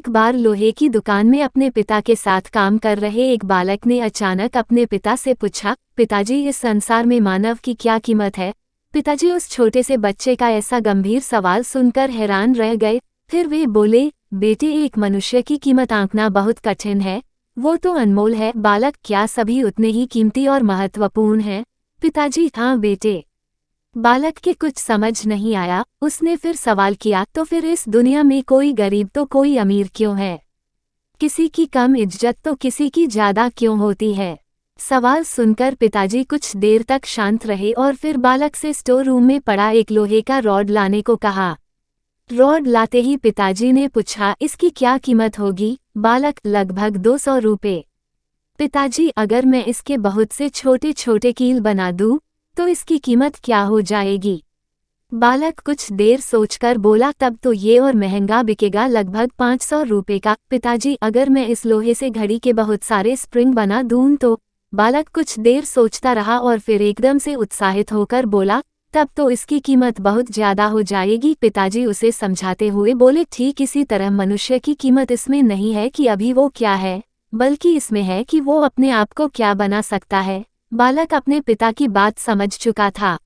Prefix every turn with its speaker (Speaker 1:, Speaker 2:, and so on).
Speaker 1: एक बार लोहे की दुकान में अपने पिता के साथ काम कर रहे एक बालक ने अचानक अपने पिता से पूछा, पिताजी इस संसार में मानव की क्या कीमत है। पिताजी उस छोटे से बच्चे का ऐसा गंभीर सवाल सुनकर हैरान रह गए। फिर वे बोले, बेटे एक मनुष्य की कीमत आंकना बहुत कठिन है, वो तो अनमोल है। बालक, क्या सभी उतने ही कीमती और महत्वपूर्ण हैं? पिताजी, हाँ बेटे। बालक के कुछ समझ नहीं आया। उसने फिर सवाल किया, तो फिर इस दुनिया में कोई गरीब तो कोई अमीर क्यों है? किसी की कम इज्जत तो किसी की ज्यादा क्यों होती है? सवाल सुनकर पिताजी कुछ देर तक शांत रहे और फिर बालक से स्टोर रूम में पड़ा एक लोहे का रॉड लाने को कहा। रॉड लाते ही पिताजी ने पूछा, इसकी क्या कीमत होगी? बालक, लगभग 200 रुपये। पिताजी, अगर मैं इसके बहुत से छोटे छोटे कील बना दूं, तो इसकी कीमत क्या हो जाएगी? बालक कुछ देर सोचकर बोला, तब तो ये और महंगा बिकेगा, लगभग 500 रुपये का। पिताजी, अगर मैं इस लोहे से घड़ी के बहुत सारे स्प्रिंग बना दूं तो? बालक कुछ देर सोचता रहा और फिर एकदम से उत्साहित होकर बोला, तब तो इसकी कीमत बहुत ज्यादा हो जाएगी। पिताजी उसे समझाते हुए बोले, ठीक इसी तरह मनुष्य की कीमत इसमें नहीं है कि अभी वो क्या है, बल्कि इसमें है कि वो अपने आप को क्या बना सकता है। बालक अपने पिता की बात समझ चुका था।